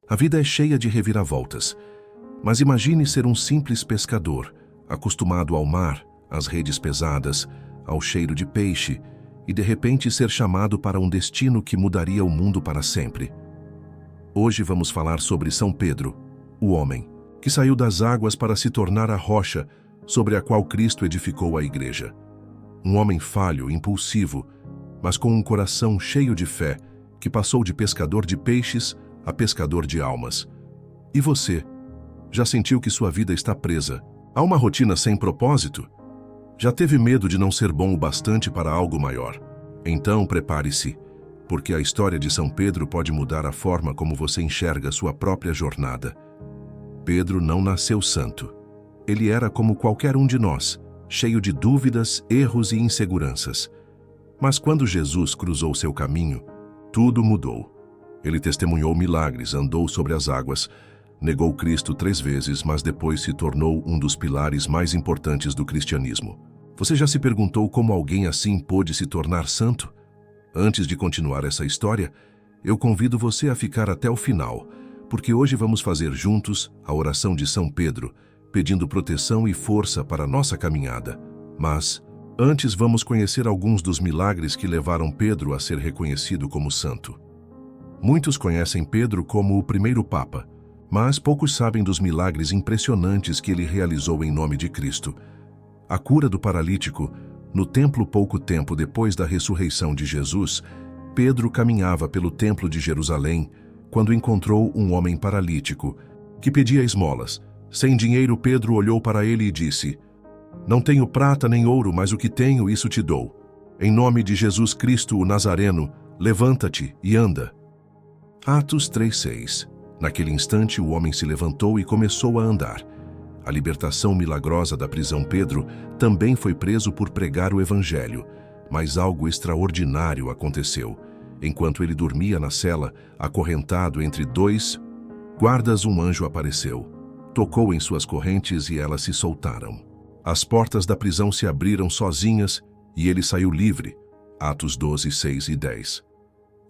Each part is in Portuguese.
A vida é cheia de reviravoltas, mas imagine ser um simples pescador, acostumado ao mar, às redes pesadas, ao cheiro de peixe, e de repente ser chamado para um destino que mudaria o mundo para sempre. Hoje vamos falar sobre São Pedro, o homem, que saiu das águas para se tornar a rocha sobre a qual Cristo edificou a igreja. Um homem falho, impulsivo, mas com um coração cheio de fé, que passou de pescador de peixes a pescador de almas. E você? Já sentiu que sua vida está presa a uma rotina sem propósito? Já teve medo de não ser bom o bastante para algo maior? Então prepare-se, porque a história de São Pedro pode mudar a forma como você enxerga sua própria jornada. Pedro não nasceu santo. Ele era como qualquer um de nós, cheio de dúvidas, erros e inseguranças. Mas quando Jesus cruzou seu caminho, tudo mudou. Ele testemunhou milagres, andou sobre as águas, negou Cristo 3 vezes, mas depois se tornou um dos pilares mais importantes do cristianismo. Você já se perguntou como alguém assim pôde se tornar santo? Antes de continuar essa história, eu convido você a ficar até o final, porque hoje vamos fazer juntos a oração de São Pedro, pedindo proteção e força para a nossa caminhada. Mas, antes vamos conhecer alguns dos milagres que levaram Pedro a ser reconhecido como santo. Muitos conhecem Pedro como o primeiro Papa, mas poucos sabem dos milagres impressionantes que ele realizou em nome de Cristo. A cura do paralítico, no templo pouco tempo depois da ressurreição de Jesus, Pedro caminhava pelo templo de Jerusalém quando encontrou um homem paralítico que pedia esmolas. Sem dinheiro, Pedro olhou para ele e disse: "Não tenho prata nem ouro, mas o que tenho, isso te dou. Em nome de Jesus Cristo, o Nazareno, levanta-te e anda." Atos 3:6. Naquele instante, o homem se levantou e começou a andar. A libertação milagrosa da prisão. Pedro também foi preso por pregar o evangelho, mas algo extraordinário aconteceu. Enquanto ele dormia na cela, acorrentado entre 2 guardas, um anjo apareceu. Tocou em suas correntes e elas se soltaram. As portas da prisão se abriram sozinhas e ele saiu livre. Atos 12:6 e 10.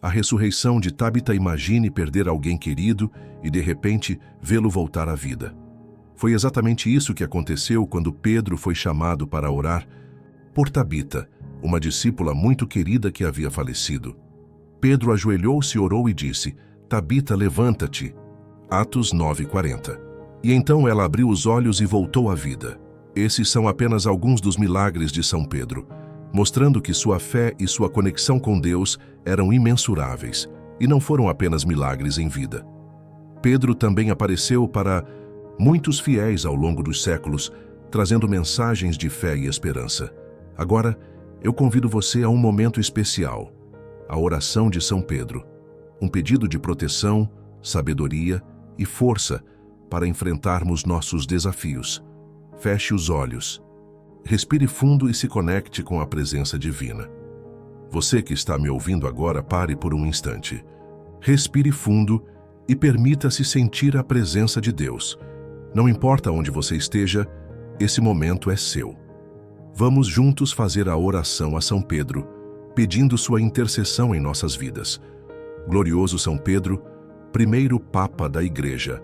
A ressurreição de Tabita. Imagine perder alguém querido e, de repente, vê-lo voltar à vida. Foi exatamente isso que aconteceu quando Pedro foi chamado para orar por Tabita, uma discípula muito querida que havia falecido. Pedro ajoelhou-se, orou e disse: "Tabita, levanta-te." Atos 9:40. E então ela abriu os olhos e voltou à vida. Esses são apenas alguns dos milagres de São Pedro, mostrando que sua fé e sua conexão com Deus eram imensuráveis, e não foram apenas milagres em vida. Pedro também apareceu para muitos fiéis ao longo dos séculos, trazendo mensagens de fé e esperança. Agora, eu convido você a um momento especial, a oração de São Pedro, um pedido de proteção, sabedoria e força para enfrentarmos nossos desafios. Feche os olhos. Respire fundo e se conecte com a presença divina. Você que está me ouvindo agora, pare por um instante. Respire fundo e permita-se sentir a presença de Deus. Não importa onde você esteja, esse momento é seu. Vamos juntos fazer a oração a São Pedro, pedindo sua intercessão em nossas vidas. Glorioso São Pedro, primeiro Papa da Igreja,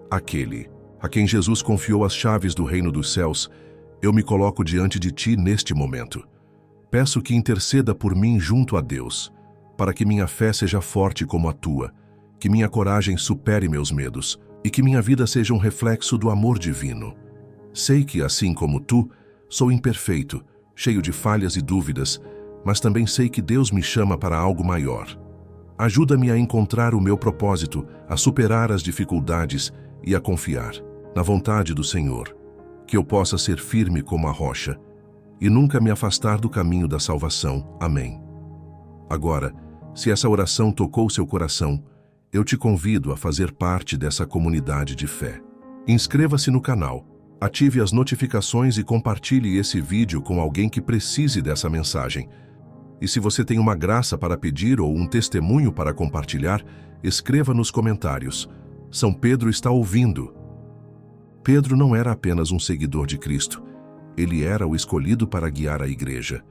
aquele a quem Jesus confiou as chaves do reino dos céus, eu me coloco diante de ti neste momento. Peço que interceda por mim junto a Deus, para que minha fé seja forte como a tua, que minha coragem supere meus medos e que minha vida seja um reflexo do amor divino. Sei que, assim como tu, sou imperfeito, cheio de falhas e dúvidas, mas também sei que Deus me chama para algo maior. Ajuda-me a encontrar o meu propósito, a superar as dificuldades e a confiar na vontade do Senhor, que eu possa ser firme como a rocha e nunca me afastar do caminho da salvação. Amém. Agora, se essa oração tocou seu coração, eu te convido a fazer parte dessa comunidade de fé. Inscreva-se no canal, ative as notificações e compartilhe esse vídeo com alguém que precise dessa mensagem. E se você tem uma graça para pedir ou um testemunho para compartilhar, escreva nos comentários. São Pedro está ouvindo. Pedro não era apenas um seguidor de Cristo. Ele era o escolhido para guiar a igreja.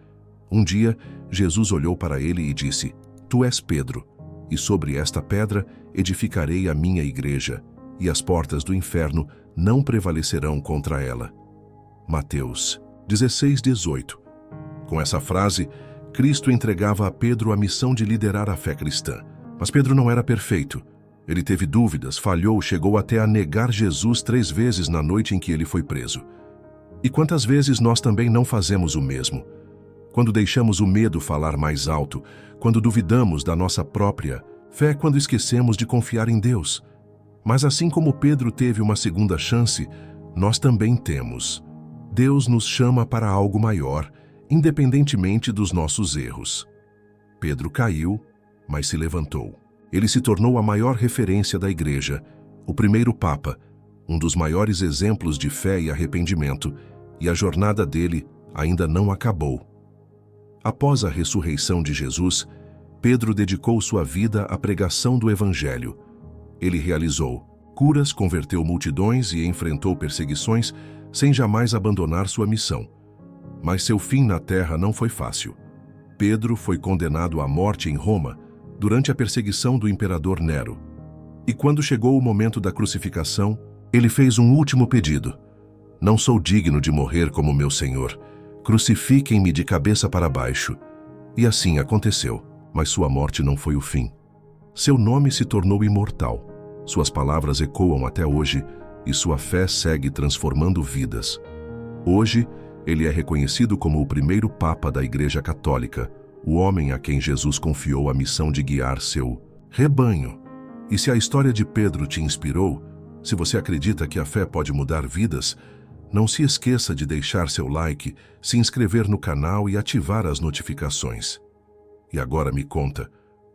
Um dia, Jesus olhou para ele e disse: "Tu és Pedro, e sobre esta pedra edificarei a minha igreja, e as portas do inferno não prevalecerão contra ela. Mateus 16:18. Com essa frase, Cristo entregava a Pedro a missão de liderar a fé cristã. Mas Pedro não era perfeito. Ele teve dúvidas, falhou, chegou até a negar Jesus 3 vezes na noite em que ele foi preso. E quantas vezes nós também não fazemos o mesmo? Quando deixamos o medo falar mais alto, quando duvidamos da nossa própria fé, quando esquecemos de confiar em Deus. Mas assim como Pedro teve uma segunda chance, nós também temos. Deus nos chama para algo maior, independentemente dos nossos erros. Pedro caiu, mas se levantou. Ele se tornou a maior referência da igreja, o primeiro papa, um dos maiores exemplos de fé e arrependimento, e a jornada dele ainda não acabou. Após a ressurreição de Jesus, Pedro dedicou sua vida à pregação do Evangelho. Ele realizou curas, converteu multidões e enfrentou perseguições sem jamais abandonar sua missão. Mas seu fim na terra não foi fácil. Pedro foi condenado à morte em Roma durante a perseguição do imperador Nero. E quando chegou o momento da crucificação, ele fez um último pedido. Não sou digno de morrer como meu Senhor. Crucifiquem-me de cabeça para baixo. E assim aconteceu, mas sua morte não foi o fim. Seu nome se tornou imortal. Suas palavras ecoam até hoje e sua fé segue transformando vidas. Hoje, ele é reconhecido como o primeiro Papa da Igreja Católica, o homem a quem Jesus confiou a missão de guiar seu rebanho. E se a história de Pedro te inspirou, se você acredita que a fé pode mudar vidas, não se esqueça de deixar seu like, se inscrever no canal e ativar as notificações. E agora me conta,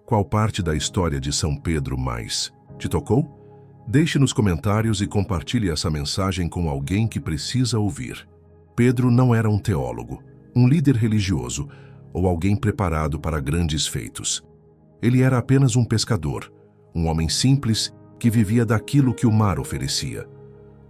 qual parte da história de São Pedro mais te tocou? Deixe nos comentários e compartilhe essa mensagem com alguém que precisa ouvir. Pedro não era um teólogo, um líder religioso ou alguém preparado para grandes feitos. Ele era apenas um pescador, um homem simples que vivia daquilo que o mar oferecia.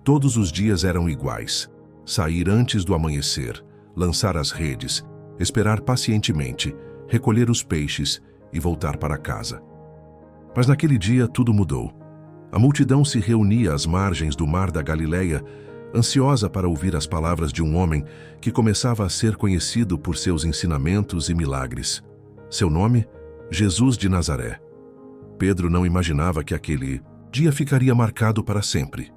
Todos os dias eram iguais: sair antes do amanhecer, lançar as redes, esperar pacientemente, recolher os peixes e voltar para casa. Mas naquele dia tudo mudou. A multidão se reunia às margens do mar da Galileia, ansiosa para ouvir as palavras de um homem que começava a ser conhecido por seus ensinamentos e milagres. Seu nome? Jesus de Nazaré. Pedro não imaginava que aquele dia ficaria marcado para sempre.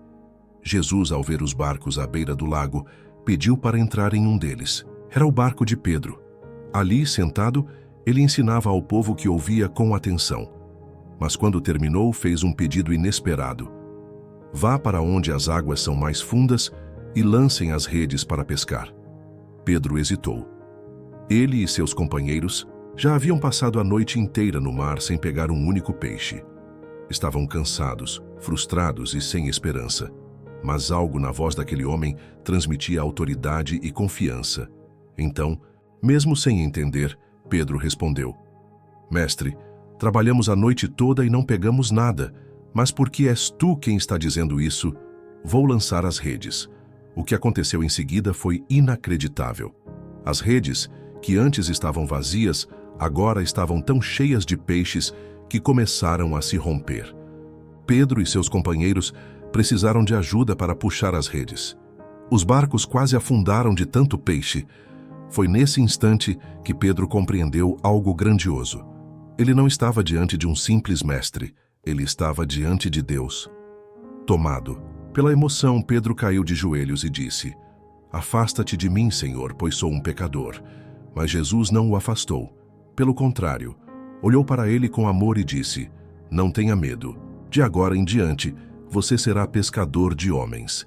Jesus, ao ver os barcos à beira do lago, pediu para entrar em um deles. Era o barco de Pedro. Ali, sentado, ele ensinava ao povo que ouvia com atenção. Mas quando terminou, fez um pedido inesperado. Vá para onde as águas são mais fundas e lancem as redes para pescar. Pedro hesitou. Ele e seus companheiros já haviam passado a noite inteira no mar sem pegar um único peixe. Estavam cansados, frustrados e sem esperança. Mas algo na voz daquele homem transmitia autoridade e confiança. Então, mesmo sem entender, Pedro respondeu: Mestre, trabalhamos a noite toda e não pegamos nada, mas porque és tu quem está dizendo isso, vou lançar as redes. O que aconteceu em seguida foi inacreditável. As redes, que antes estavam vazias, agora estavam tão cheias de peixes que começaram a se romper. Pedro e seus companheiros precisaram de ajuda para puxar as redes. Os barcos quase afundaram de tanto peixe. Foi nesse instante que Pedro compreendeu algo grandioso. Ele não estava diante de um simples mestre, ele estava diante de Deus. Tomado pela emoção, Pedro caiu de joelhos e disse: Afasta-te de mim, Senhor, pois sou um pecador. Mas Jesus não o afastou. Pelo contrário, olhou para ele com amor e disse: Não tenha medo. De agora em diante, você será pescador de homens.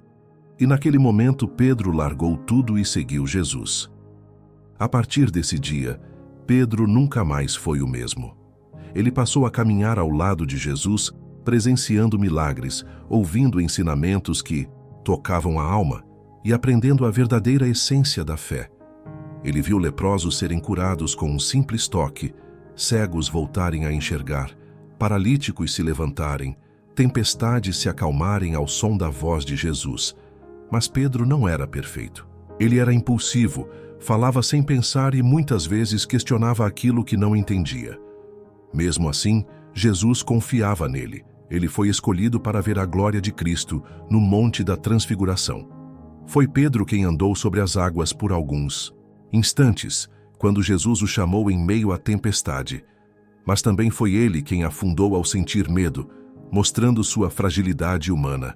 E naquele momento, Pedro largou tudo e seguiu Jesus. A partir desse dia, Pedro nunca mais foi o mesmo. Ele passou a caminhar ao lado de Jesus, presenciando milagres, ouvindo ensinamentos que tocavam a alma e aprendendo a verdadeira essência da fé. Ele viu leprosos serem curados com um simples toque, cegos voltarem a enxergar, paralíticos se levantarem, tempestades se acalmarem ao som da voz de Jesus. Mas Pedro não era perfeito. Ele era impulsivo, falava sem pensar e muitas vezes questionava aquilo que não entendia. Mesmo assim, Jesus confiava nele. Ele foi escolhido para ver a glória de Cristo no Monte da Transfiguração. Foi Pedro quem andou sobre as águas por alguns instantes, quando Jesus o chamou em meio à tempestade. Mas também foi ele quem afundou ao sentir medo, mostrando sua fragilidade humana.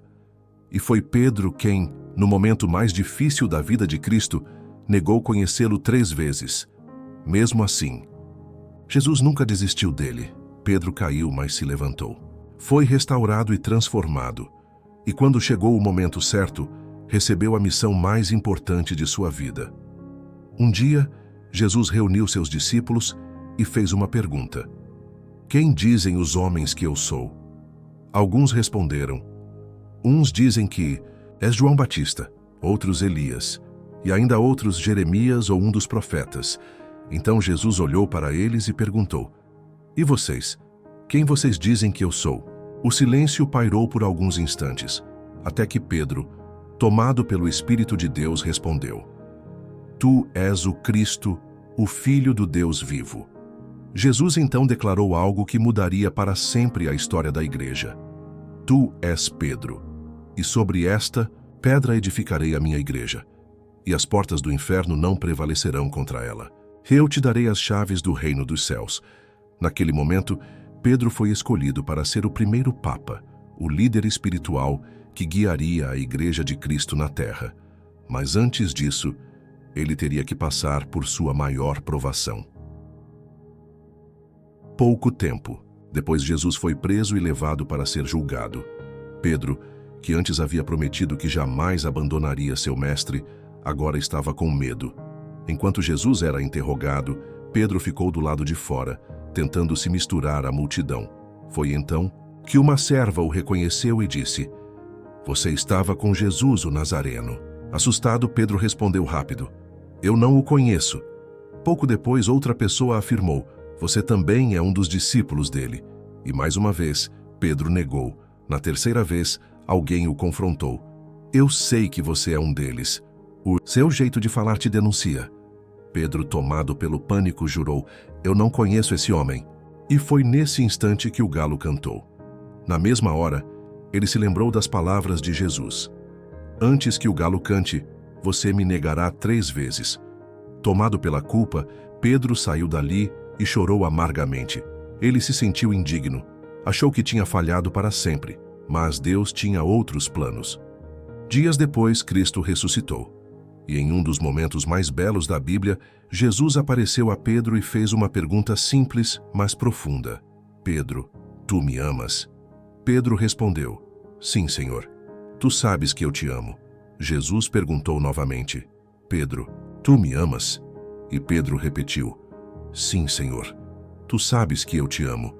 E foi Pedro quem, no momento mais difícil da vida de Cristo, negou conhecê-lo 3 vezes. Mesmo assim, Jesus nunca desistiu dele. Pedro caiu, mas se levantou. Foi restaurado e transformado. E quando chegou o momento certo, recebeu a missão mais importante de sua vida. Um dia, Jesus reuniu seus discípulos e fez uma pergunta: "Quem dizem os homens que eu sou?" Alguns responderam: "Uns dizem que és João Batista, outros Elias, e ainda outros Jeremias ou um dos profetas." Então Jesus olhou para eles e perguntou: "E vocês? Quem vocês dizem que eu sou?" O silêncio pairou por alguns instantes, até que Pedro, tomado pelo Espírito de Deus, respondeu: "Tu és o Cristo, o Filho do Deus vivo." Jesus então declarou algo que mudaria para sempre a história da igreja: "Tu és Pedro, e sobre esta pedra edificarei a minha igreja, e as portas do inferno não prevalecerão contra ela. Eu te darei as chaves do reino dos céus." Naquele momento, Pedro foi escolhido para ser o primeiro Papa, o líder espiritual que guiaria a Igreja de Cristo na Terra. Mas antes disso, ele teria que passar por sua maior provação. Pouco tempo depois, Jesus foi preso e levado para ser julgado. Pedro, que antes havia prometido que jamais abandonaria seu mestre, agora estava com medo. Enquanto Jesus era interrogado, Pedro ficou do lado de fora, tentando se misturar à multidão. Foi então que uma serva o reconheceu e disse: "Você estava com Jesus, o Nazareno." Assustado, Pedro respondeu rápido: "Eu não o conheço." Pouco depois, outra pessoa afirmou: "Você também é um dos discípulos dele." E mais uma vez, Pedro negou. Na terceira vez, alguém o confrontou: "Eu sei que você é um deles. O seu jeito de falar te denuncia." Pedro, tomado pelo pânico, jurou: "Eu não conheço esse homem." E foi nesse instante que o galo cantou. Na mesma hora, ele se lembrou das palavras de Jesus: "Antes que o galo cante, você me negará 3 vezes." Tomado pela culpa, Pedro saiu dali e chorou amargamente. Ele se sentiu indigno. Achou que tinha falhado para sempre, mas Deus tinha outros planos. Dias depois, Cristo ressuscitou. E em um dos momentos mais belos da Bíblia, Jesus apareceu a Pedro e fez uma pergunta simples, mas profunda: "Pedro, tu me amas?" Pedro respondeu: "Sim, Senhor. Tu sabes que eu te amo." Jesus perguntou novamente: "Pedro, tu me amas?" E Pedro repetiu: "Sim, Senhor. Tu sabes que eu te amo."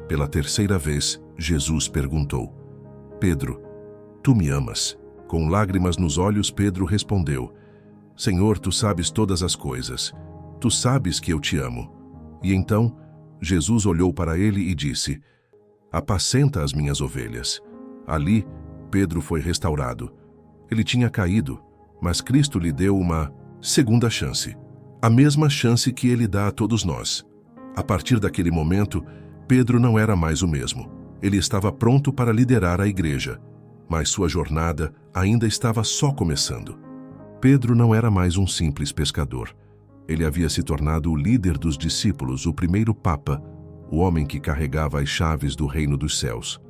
Pela terceira vez, Jesus perguntou: "Pedro, tu me amas?" Com lágrimas nos olhos, Pedro respondeu: "Senhor, tu sabes todas as coisas. Tu sabes que eu te amo." E então, Jesus olhou para ele e disse: "Apacenta as minhas ovelhas." Ali, Pedro foi restaurado. Ele tinha caído, mas Cristo lhe deu uma segunda chance. A mesma chance que ele dá a todos nós. A partir daquele momento, Pedro não era mais o mesmo. Ele estava pronto para liderar a igreja, mas sua jornada ainda estava só começando. Pedro não era mais um simples pescador. Ele havia se tornado o líder dos discípulos, o primeiro Papa, o homem que carregava as chaves do reino dos céus.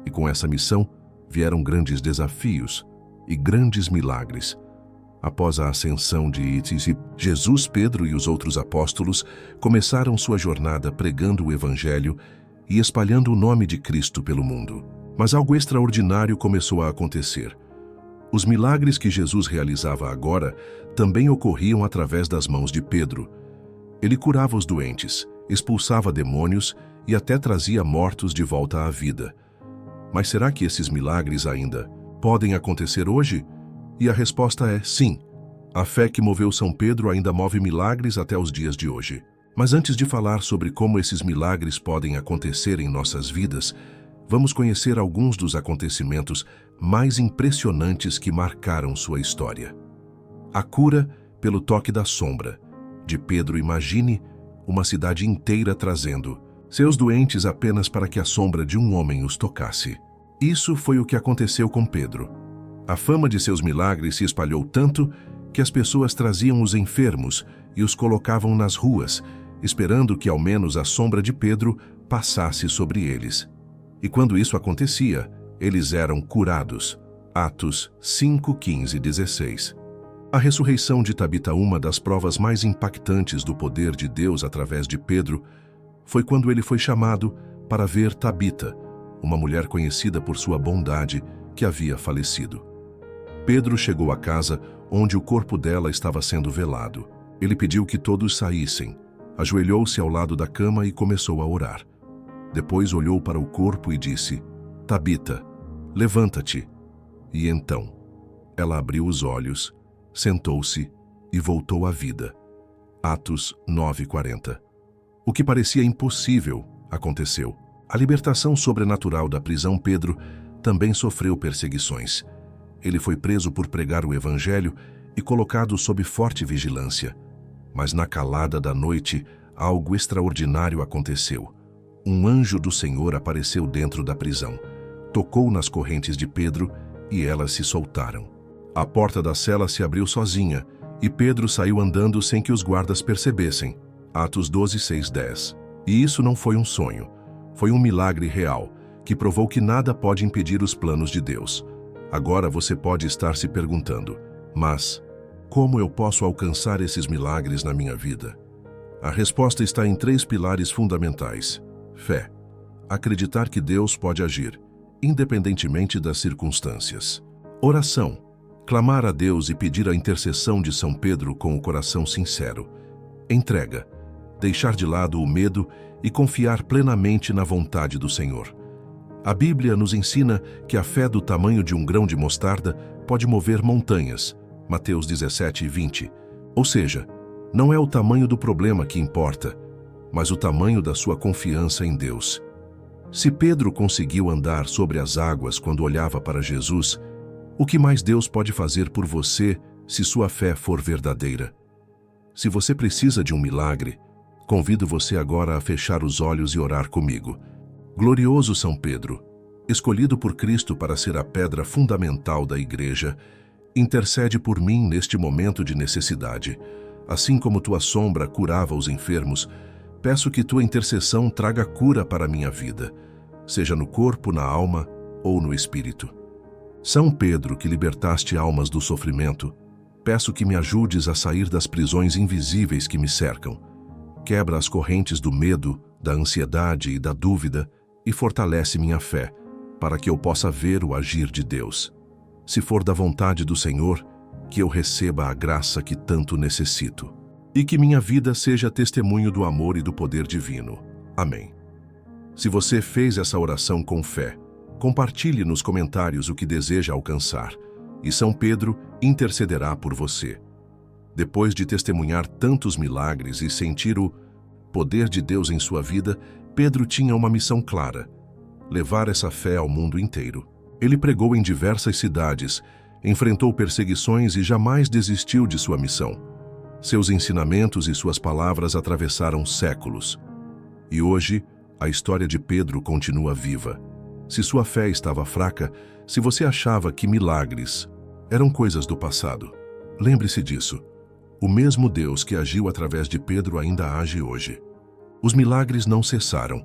E com essa missão vieram grandes desafios e grandes milagres. Após a ascensão de Isis, Jesus, Pedro e os outros apóstolos começaram sua jornada pregando o Evangelho e espalhando o nome de Cristo pelo mundo. Mas algo extraordinário começou a acontecer. Os milagres que Jesus realizava agora também ocorriam através das mãos de Pedro. Ele curava os doentes, expulsava demônios e até trazia mortos de volta à vida. Mas será que esses milagres ainda podem acontecer hoje? E a resposta é sim. A fé que moveu São Pedro ainda move milagres até os dias de hoje. Mas antes de falar sobre como esses milagres podem acontecer em nossas vidas, vamos conhecer alguns dos acontecimentos mais impressionantes que marcaram sua história. A cura pelo toque da sombra de Pedro. Imagine uma cidade inteira trazendo seus doentes apenas para que a sombra de um homem os tocasse. Isso foi o que aconteceu com Pedro. A fama de seus milagres se espalhou tanto que as pessoas traziam os enfermos e os colocavam nas ruas, esperando que ao menos a sombra de Pedro passasse sobre eles. E quando isso acontecia, eles eram curados. Atos 5, 15 e 16. A ressurreição de Tabita, uma das provas mais impactantes do poder de Deus através de Pedro, foi quando ele foi chamado para ver Tabita, uma mulher conhecida por sua bondade que havia falecido. Pedro chegou à casa onde o corpo dela estava sendo velado. Ele pediu que todos saíssem, ajoelhou-se ao lado da cama e começou a orar. Depois olhou para o corpo e disse: Tabita, levanta-te. E então, ela abriu os olhos, sentou-se e voltou à vida. Atos 9:40. O que parecia impossível aconteceu. A libertação sobrenatural da prisão. Pedro também sofreu perseguições. Ele foi preso por pregar o evangelho e colocado sob forte vigilância. Mas na calada da noite, algo extraordinário aconteceu. Um anjo do Senhor apareceu dentro da prisão, tocou nas correntes de Pedro e elas se soltaram. A porta da cela se abriu sozinha e Pedro saiu andando sem que os guardas percebessem. Atos 12, 6, 10. E isso não foi um sonho. Foi um milagre real, que provou que nada pode impedir os planos de Deus. Agora você pode estar se perguntando: mas como eu posso alcançar esses milagres na minha vida? A resposta está em 3 pilares fundamentais. Fé. Acreditar que Deus pode agir, independentemente das circunstâncias. Oração. Clamar a Deus e pedir a intercessão de São Pedro com o coração sincero. Entrega. Deixar de lado o medo e confiar plenamente na vontade do Senhor. A Bíblia nos ensina que a fé do tamanho de um grão de mostarda pode mover montanhas. Mateus 17, 20. Ou seja, não é o tamanho do problema que importa, mas o tamanho da sua confiança em Deus. Se Pedro conseguiu andar sobre as águas quando olhava para Jesus, o que mais Deus pode fazer por você se sua fé for verdadeira? Se você precisa de um milagre, convido você agora a fechar os olhos e orar comigo. Glorioso São Pedro, escolhido por Cristo para ser a pedra fundamental da Igreja, intercede por mim neste momento de necessidade. Assim como tua sombra curava os enfermos, peço que tua intercessão traga cura para a minha vida, seja no corpo, na alma ou no espírito. São Pedro, que libertaste almas do sofrimento, peço que me ajudes a sair das prisões invisíveis que me cercam. Quebra as correntes do medo, da ansiedade e da dúvida e fortalece minha fé, para que eu possa ver o agir de Deus. Se for da vontade do Senhor, que eu receba a graça que tanto necessito. E que minha vida seja testemunho do amor e do poder divino. Amém. Se você fez essa oração com fé, compartilhe nos comentários o que deseja alcançar, e São Pedro intercederá por você. Depois de testemunhar tantos milagres e sentir o poder de Deus em sua vida, Pedro tinha uma missão clara: levar essa fé ao mundo inteiro. Ele pregou em diversas cidades, enfrentou perseguições e jamais desistiu de sua missão. Seus ensinamentos e suas palavras atravessaram séculos. E hoje, a história de Pedro continua viva. Se sua fé estava fraca, se você achava que milagres eram coisas do passado, lembre-se disso. O mesmo Deus que agiu através de Pedro ainda age hoje. Os milagres não cessaram.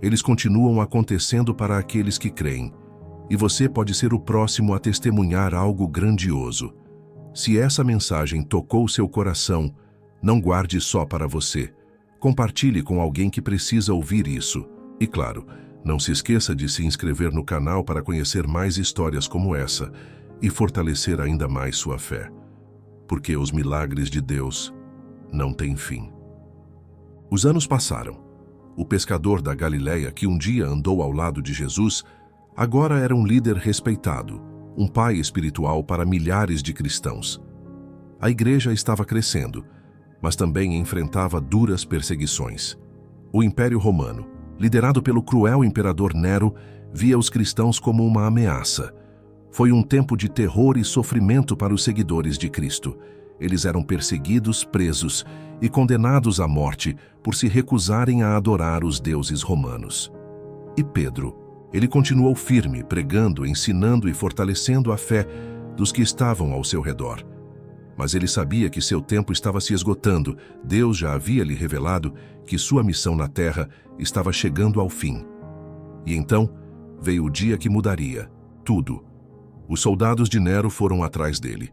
Eles continuam acontecendo para aqueles que creem. E você pode ser o próximo a testemunhar algo grandioso. Se essa mensagem tocou seu coração, não guarde só para você. Compartilhe com alguém que precisa ouvir isso. E claro, não se esqueça de se inscrever no canal para conhecer mais histórias como essa e fortalecer ainda mais sua fé. Porque os milagres de Deus não têm fim. Os anos passaram. O pescador da Galileia, que um dia andou ao lado de Jesus, agora era um líder respeitado, um pai espiritual para milhares de cristãos. A igreja estava crescendo, mas também enfrentava duras perseguições. O Império Romano, liderado pelo cruel imperador Nero, via os cristãos como uma ameaça. Foi um tempo de terror e sofrimento para os seguidores de Cristo. Eles eram perseguidos, presos e condenados à morte por se recusarem a adorar os deuses romanos. E Pedro, ele continuou firme, pregando, ensinando e fortalecendo a fé dos que estavam ao seu redor. Mas ele sabia que seu tempo estava se esgotando. Deus já havia lhe revelado que sua missão na terra estava chegando ao fim. E então veio o dia que mudaria tudo. Os soldados de Nero foram atrás dele.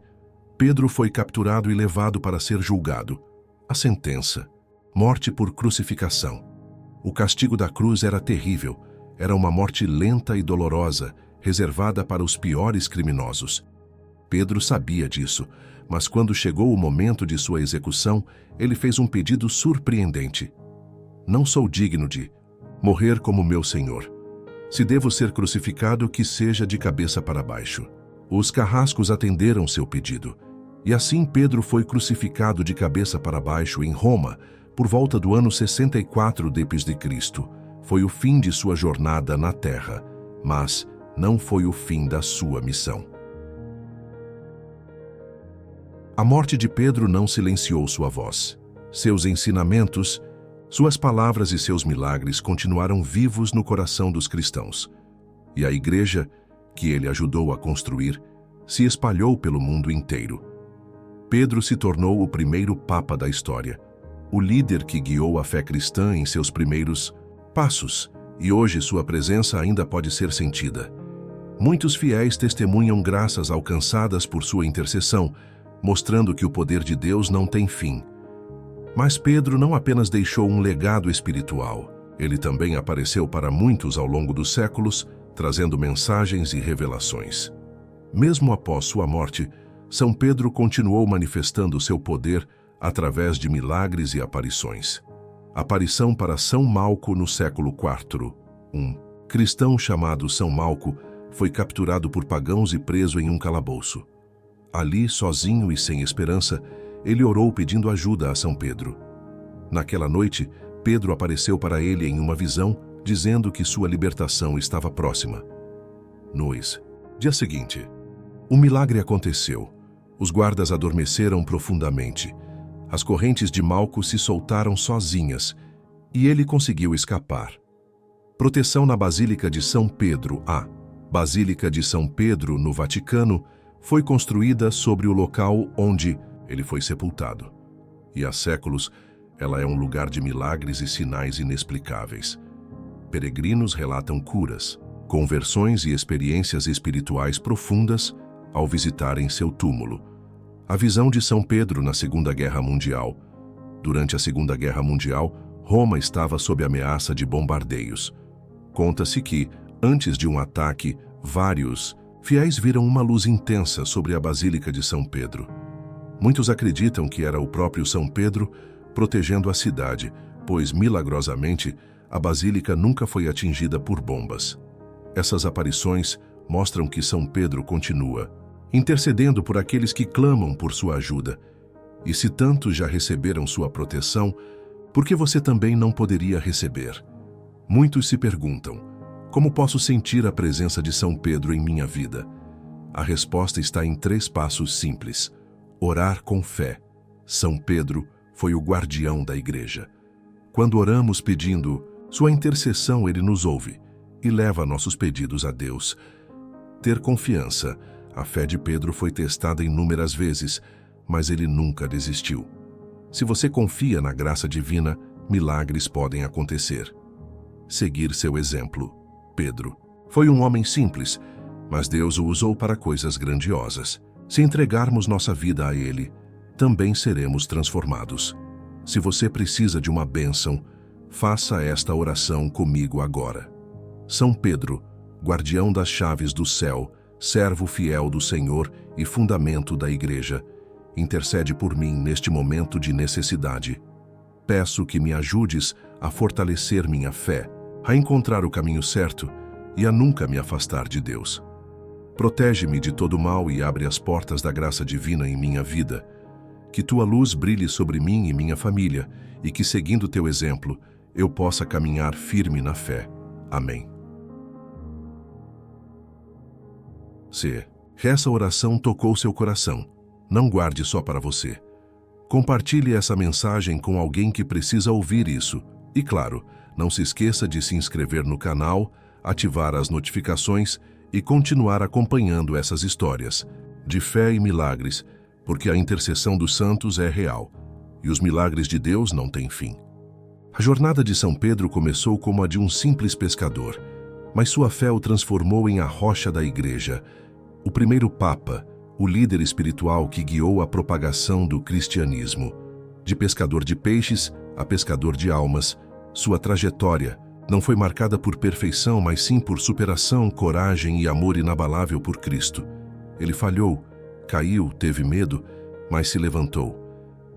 Pedro foi capturado e levado para ser julgado. A sentença: morte por crucificação. O castigo da cruz era terrível. Era uma morte lenta e dolorosa, reservada para os piores criminosos. Pedro sabia disso, mas quando chegou o momento de sua execução, ele fez um pedido surpreendente. Não sou digno de morrer como meu Senhor. Se devo ser crucificado, que seja de cabeça para baixo. Os carrascos atenderam seu pedido. E assim Pedro foi crucificado de cabeça para baixo em Roma, por volta do ano 64 d.C. Foi o fim de sua jornada na terra, mas não foi o fim da sua missão. A morte de Pedro não silenciou sua voz. Seus ensinamentos, suas palavras e seus milagres continuaram vivos no coração dos cristãos. E a igreja, que ele ajudou a construir, se espalhou pelo mundo inteiro. Pedro se tornou o primeiro papa da história, o líder que guiou a fé cristã em seus primeiros passos, e hoje sua presença ainda pode ser sentida. Muitos fiéis testemunham graças alcançadas por sua intercessão, mostrando que o poder de Deus não tem fim. Mas Pedro não apenas deixou um legado espiritual, ele também apareceu para muitos ao longo dos séculos, trazendo mensagens e revelações. Mesmo após sua morte, São Pedro continuou manifestando seu poder através de milagres e aparições. Aparição para São Malco no século IV. Um cristão chamado São Malco foi capturado por pagãos e preso em um calabouço. Ali, sozinho e sem esperança, ele orou pedindo ajuda a São Pedro. Naquela noite, Pedro apareceu para ele em uma visão, dizendo que sua libertação estava próxima. Dia seguinte, o milagre aconteceu. Os guardas adormeceram profundamente. As correntes de Malco se soltaram sozinhas e ele conseguiu escapar. Proteção na Basílica de São Pedro. A Basílica de São Pedro, no Vaticano, foi construída sobre o local onde ele foi sepultado. E há séculos, ela é um lugar de milagres e sinais inexplicáveis. Peregrinos relatam curas, conversões e experiências espirituais profundas ao visitarem seu túmulo. A visão de São Pedro na Segunda Guerra Mundial. Durante a Segunda Guerra Mundial, Roma estava sob ameaça de bombardeios. Conta-se que, antes de um ataque, vários fiéis viram uma luz intensa sobre a Basílica de São Pedro. Muitos acreditam que era o próprio São Pedro protegendo a cidade, pois, milagrosamente, a Basílica nunca foi atingida por bombas. Essas aparições mostram que São Pedro continua intercedendo por aqueles que clamam por sua ajuda. E se tantos já receberam sua proteção, por que você também não poderia receber? Muitos se perguntam: como posso sentir a presença de São Pedro em minha vida? A resposta está em 3 passos simples. Orar com fé. São Pedro foi o guardião da igreja. Quando oramos pedindo sua intercessão, ele nos ouve e leva nossos pedidos a Deus. Ter confiança. A fé de Pedro foi testada inúmeras vezes, mas ele nunca desistiu. Se você confia na graça divina, milagres podem acontecer. Seguir seu exemplo. Pedro foi um homem simples, mas Deus o usou para coisas grandiosas. Se entregarmos nossa vida a Ele, também seremos transformados. Se você precisa de uma bênção, faça esta oração comigo agora. São Pedro, guardião das chaves do céu, servo fiel do Senhor e fundamento da Igreja, intercede por mim neste momento de necessidade. Peço que me ajudes a fortalecer minha fé, a encontrar o caminho certo e a nunca me afastar de Deus. Protege-me de todo mal e abre as portas da graça divina em minha vida. Que tua luz brilhe sobre mim e minha família e que, seguindo teu exemplo, eu possa caminhar firme na fé. Amém. Se essa oração tocou seu coração, não guarde só para você. Compartilhe essa mensagem com alguém que precisa ouvir isso. E claro, não se esqueça de se inscrever no canal, ativar as notificações e continuar acompanhando essas histórias de fé e milagres, porque a intercessão dos santos é real e os milagres de Deus não têm fim. A jornada de São Pedro começou como a de um simples pescador, mas sua fé o transformou em a rocha da igreja, o primeiro papa, o líder espiritual que guiou a propagação do cristianismo. De pescador de peixes a pescador de almas, sua trajetória não foi marcada por perfeição, mas sim por superação, coragem e amor inabalável por Cristo. Ele falhou, caiu, teve medo, mas se levantou.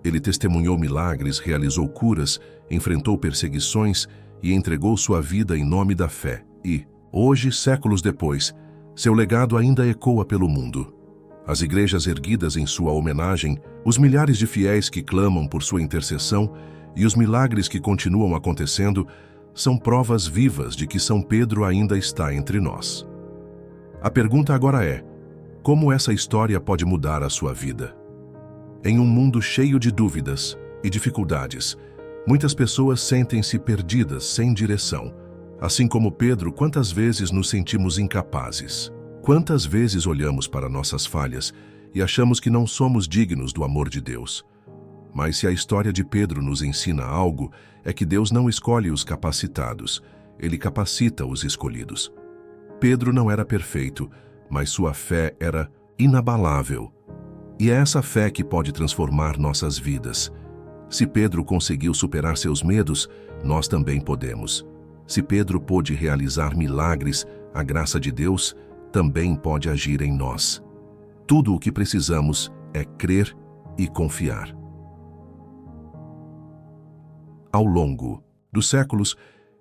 Ele testemunhou milagres, realizou curas, enfrentou perseguições e entregou sua vida em nome da fé. E, hoje, séculos depois, seu legado ainda ecoa pelo mundo. As igrejas erguidas em sua homenagem, os milhares de fiéis que clamam por sua intercessão e os milagres que continuam acontecendo são provas vivas de que São Pedro ainda está entre nós. A pergunta agora é: como essa história pode mudar a sua vida? Em um mundo cheio de dúvidas e dificuldades, muitas pessoas sentem-se perdidas, sem direção. Assim como Pedro, quantas vezes nos sentimos incapazes? Quantas vezes olhamos para nossas falhas e achamos que não somos dignos do amor de Deus? Mas se a história de Pedro nos ensina algo, é que Deus não escolhe os capacitados, Ele capacita os escolhidos. Pedro não era perfeito, mas sua fé era inabalável. E é essa fé que pode transformar nossas vidas. Se Pedro conseguiu superar seus medos, nós também podemos. Se Pedro pôde realizar milagres, a graça de Deus também pode agir em nós. Tudo o que precisamos é crer e confiar. Ao longo dos séculos,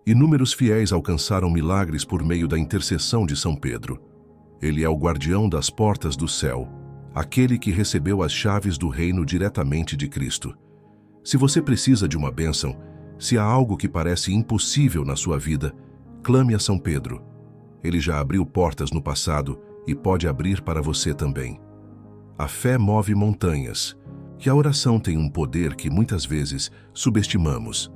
inúmeros fiéis alcançaram milagres por meio da intercessão de São Pedro. Ele é o guardião das portas do céu, aquele que recebeu as chaves do reino diretamente de Cristo. Se você precisa de uma bênção, se há algo que parece impossível na sua vida, clame a São Pedro. Ele já abriu portas no passado e pode abrir para você também. A fé move montanhas, e a oração tem um poder que muitas vezes subestimamos.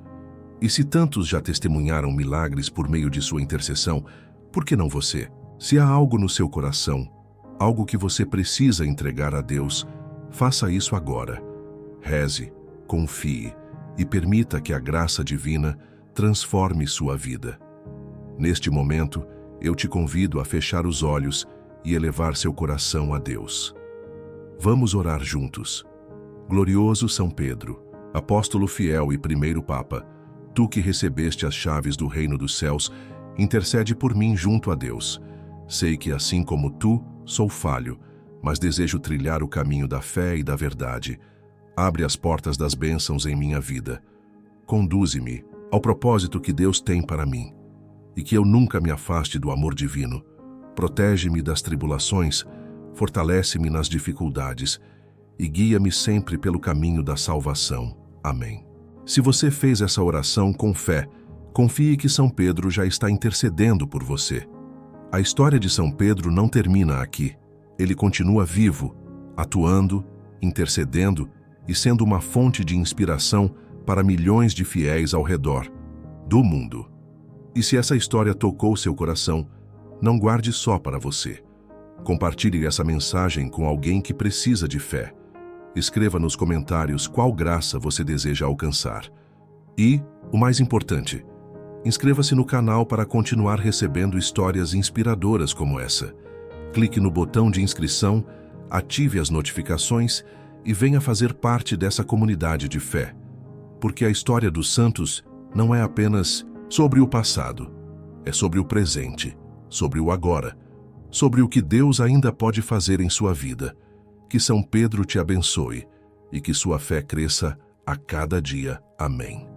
E se tantos já testemunharam milagres por meio de sua intercessão, por que não você? Se há algo no seu coração, algo que você precisa entregar a Deus, faça isso agora. Reze, confie e permita que a graça divina transforme sua vida. Neste momento, eu te convido a fechar os olhos e elevar seu coração a Deus. Vamos orar juntos. Glorioso São Pedro, apóstolo fiel e primeiro Papa, tu que recebeste as chaves do reino dos céus, intercede por mim junto a Deus. Sei que assim como tu, sou falho, mas desejo trilhar o caminho da fé e da verdade. Abre as portas das bênçãos em minha vida. Conduze-me ao propósito que Deus tem para mim, e que eu nunca me afaste do amor divino. Protege-me das tribulações, fortalece-me nas dificuldades e guia-me sempre pelo caminho da salvação. Amém. Se você fez essa oração com fé, confie que São Pedro já está intercedendo por você. A história de São Pedro não termina aqui. Ele continua vivo, atuando, intercedendo e sendo uma fonte de inspiração para milhões de fiéis ao redor do mundo. E se essa história tocou seu coração, não guarde só para você. Compartilhe essa mensagem com alguém que precisa de fé. Escreva nos comentários qual graça você deseja alcançar. E, o mais importante, inscreva-se no canal para continuar recebendo histórias inspiradoras como essa. Clique no botão de inscrição, ative as notificações e venha fazer parte dessa comunidade de fé. Porque a história dos santos não é apenas sobre o passado, é sobre o presente, sobre o agora, sobre o que Deus ainda pode fazer em sua vida. Que São Pedro te abençoe e que sua fé cresça a cada dia. Amém.